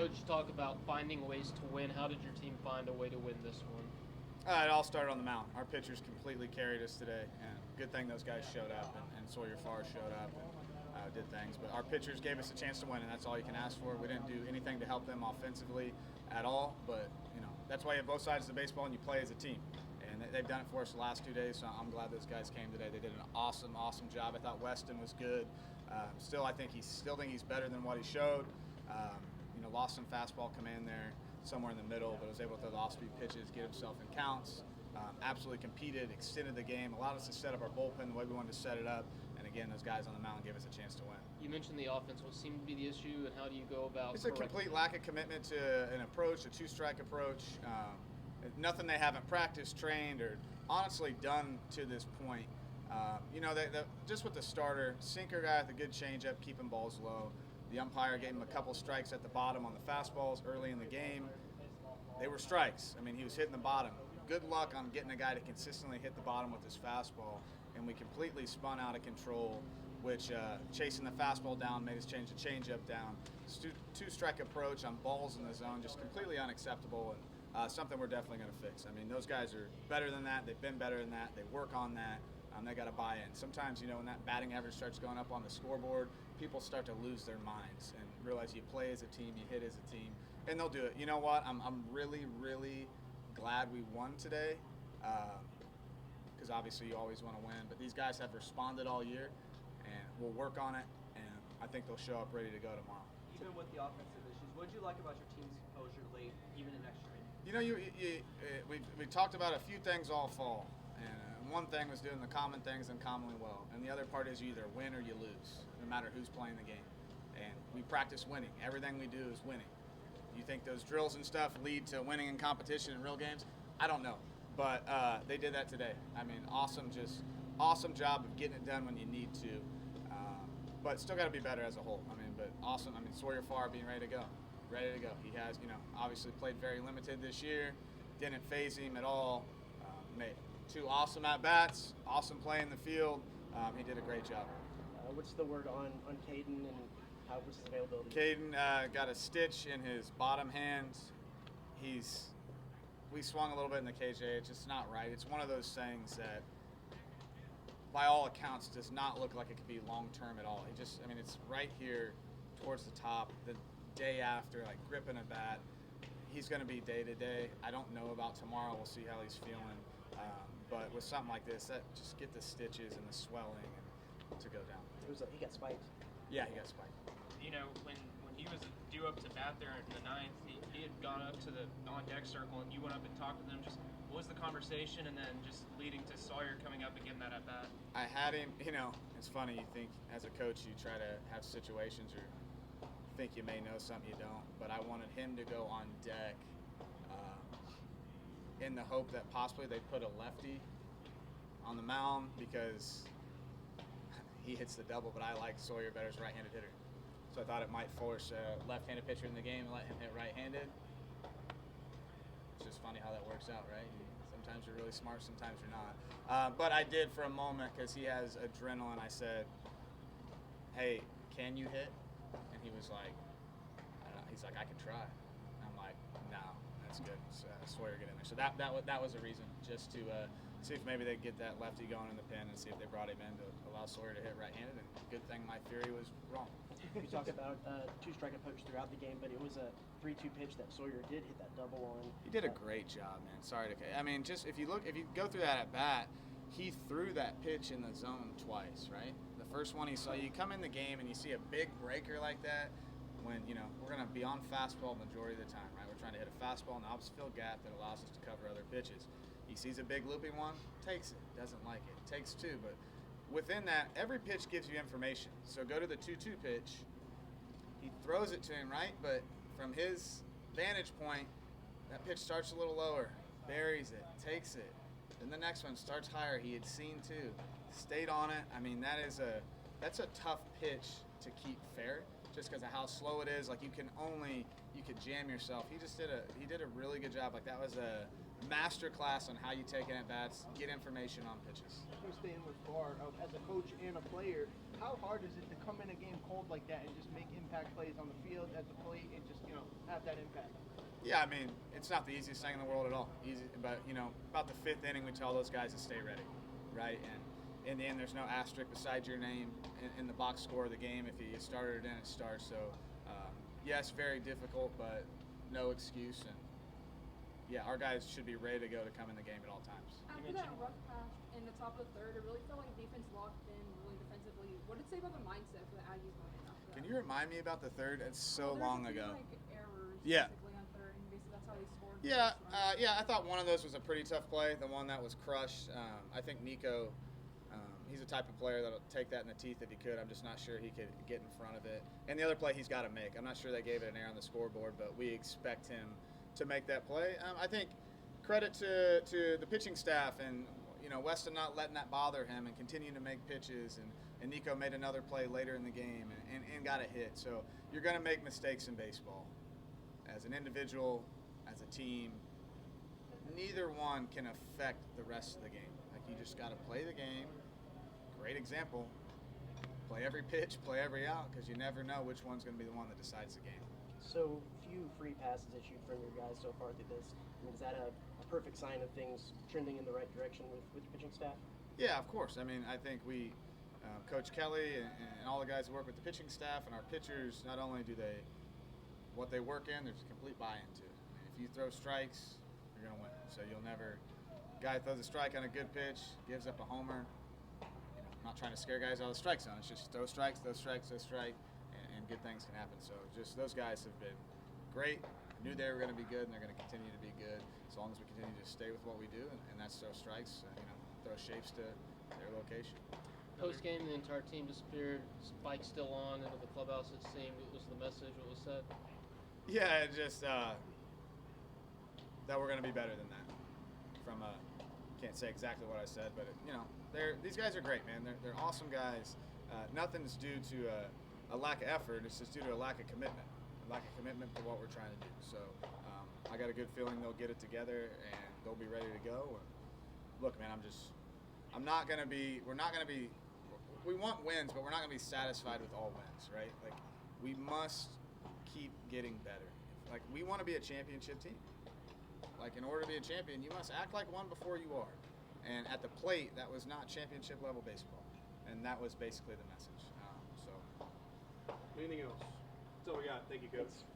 Coach, you talk about finding ways to win. How did your team find a way to win this one? It all started on the mound. Our pitchers completely carried us today, and good thing those guys showed up, and Sawyer showed up and did things. But our pitchers gave us a chance to win, and that's all you can ask for. We didn't do anything to help them offensively at all, but that's why you have both sides of the baseball and you play as a team. And they've done it for us the last 2 days, so I'm glad those guys came today. They did an awesome, awesome job. I thought Weston was good. I think he's better than what he showed. Lost some fastball command there somewhere in the middle, but was able to throw the off-speed pitches, get himself in counts. Absolutely competed, extended the game, allowed us to set up our bullpen the way we wanted to set it up. And again, those guys on the mound gave us a chance to win. You mentioned the offense. What seemed to be the issue, and how do you go about? It's a complete lack of commitment to an approach, a two-strike approach. Nothing they haven't practiced, trained, or honestly done to this point. Just with the starter, sinker guy with a good changeup, keeping balls low. The umpire gave him a couple strikes at the bottom on the fastballs early in the game. They were strikes. He was hitting the bottom. Good luck on getting a guy to consistently hit the bottom with his fastball, and we completely spun out of control, which chasing the fastball down made us change the changeup down. Two-strike approach on balls in the zone, just completely unacceptable, and something we're definitely going to fix. Those guys are better than that. They've been better than that. They work on that. They got to buy in. Sometimes, when that batting average starts going up on the scoreboard, people start to lose their minds and realize you play as a team, you hit as a team, and they'll do it. You know what? I'm really, really glad we won today, because obviously you always want to win. But these guys have responded all year, and we'll work on it, and I think they'll show up ready to go tomorrow. Even with the offensive issues, what did you like about your team's composure late, even in extra innings? We talked about a few things all fall. And one thing was doing the common things uncommonly well. And the other part is you either win or you lose, no matter who's playing the game. And we practice winning. Everything we do is winning. You think those drills and stuff lead to winning in competition in real games? I don't know. But they did that today. Awesome job of getting it done when you need to. But still got to be better as a whole. But awesome. Sawyer being ready to go. Ready to go. He has, obviously played very limited this year. Didn't phase him at all. Made 2 awesome at-bats, awesome play in the field. He did a great job. What's the word on Caden, and what's his availability? Caden got a stitch in his bottom hand. We swung a little bit in the KJ. It's just not right. It's one of those things that, by all accounts, does not look like it could be long-term at all. It's right here towards the top. The day after, gripping a bat. He's going to be day-to-day. I don't know about tomorrow. We'll see how he's feeling. But with something like this, just get the stitches and the swelling and to go down. He got spiked. Yeah, he got spiked. When he was due up to bat there in the ninth, he had gone up to the on-deck circle, and you went up and talked with him. Just what was the conversation, and then just leading to Sawyer coming up and getting that at bat? I had him. It's funny. You think as a coach, you try to have situations or think you may know something you don't, but I wanted him to go on deck in the hope that possibly they put a lefty on the mound, because he hits the double, but I like Sawyer better as a right-handed hitter. So I thought it might force a left-handed pitcher in the game and let him hit right-handed. It's just funny how that works out, right? Sometimes you're really smart, sometimes you're not. But I did for a moment, because he has adrenaline. I said, hey, can you hit? And he was like, I don't know. He's like, I can try. And I'm like, no, that's good. So, Sawyer, get in there. So that was a reason, just to see if maybe they'd get that lefty going in the pen and see if they brought him in to allow Sawyer to hit right-handed. And good thing my theory was wrong. You talked about two-strike approach throughout the game, but it was a 3-2 pitch that Sawyer did hit that double on. He did a great job, man. Sorry to. Just if you go through that at bat, he threw that pitch in the zone twice, right? The first one he saw, you come in the game and you see a big breaker like that, when, we're going to be on fastball majority of the time, right? We're trying to hit a fastball in the opposite field gap that allows us to cover other pitches. He sees a big looping one, takes it, doesn't like it. Takes 2, but within that, every pitch gives you information. So go to the 2-2 pitch. He throws it to him, right? But from his vantage point, that pitch starts a little lower, buries it, takes it. Then the next one starts higher. He had seen 2, stayed on it. That's a tough pitch to keep fair, just because of how slow it is. You could jam yourself. He did a really good job. That was a master class on how you take in at bats, get information on pitches. We're staying with Barr. As a coach and a player, how hard is it to come in a game cold like that and just make impact plays on the field, at the plate, and just have have that impact. Yeah, I mean, it's not the easiest thing in the world at all. Easy, but about the 5th inning, we tell those guys to stay ready, right? And in the end, there's no asterisk beside your name in the box score of the game. If you started it in, it starts. So, yes, very difficult, but no excuse. And yeah, our guys should be ready to go to come in the game at all times. After that rough patch in the top of the 3rd, it really felt like defense locked in really defensively. What did it say about the mindset for the Aggies going in after that? Can you remind me about the 3rd? It's so Well, long there's a ago. few, like, errors Yeah. basically on 3rd, and basically that's how they scored. Yeah, I thought one of those was a pretty tough play. The one that was crushed. I think Nico, he's the type of player that'll take that in the teeth if he could. I'm just not sure he could get in front of it. And the other play he's got to make. I'm not sure they gave it an error on the scoreboard, but we expect him to make that play. I think credit to the pitching staff and Weston not letting that bother him and continuing to make pitches. And Nico made another play later in the game and got a hit. So you're going to make mistakes in baseball. As an individual, as a team, neither one can affect the rest of the game. Like, you just got to play the game. Great example. Play every pitch, play every out, because you never know which one's going to be the one that decides the game. So few free passes issued from your guys so far through this. I mean, is that a perfect sign of things trending in the right direction with your pitching staff? Yeah, of course. I mean, I think we, Coach Kelly and all the guys who work with the pitching staff and our pitchers, not only do they what they work in, there's a complete buy-in to it. I mean, if you throw strikes, you're going to win. So you'll never – guy throws a strike on a good pitch, gives up a homer. I'm not trying to scare guys out of the strike zone. It's just throw strikes, and good things can happen. So just those guys have been great. I knew they were going to be good, and they're going to continue to be good as long as we continue to stay with what we do, and that's throw strikes, throw shapes to their location. Post-game, the entire team disappeared. Spike's still on into the clubhouse, it seemed. What was the message? What was said? Yeah, just that we're going to be better than that. From can't say exactly what I said, but these guys are great, man. They're awesome guys. Nothing's due to a lack of effort. It's just due to a lack of commitment. A lack of commitment to what we're trying to do. So I got a good feeling they'll get it together and they'll be ready to go. And look, man, we're not going to be. We want wins, but we're not going to be satisfied with all wins, right? Like, we must keep getting better. Like, we want to be a championship team. Like, in order to be a champion, you must act like one before you are. And at the plate, that was not championship level baseball. And that was basically the message. Anything else? That's all we got. Thank you, Coach.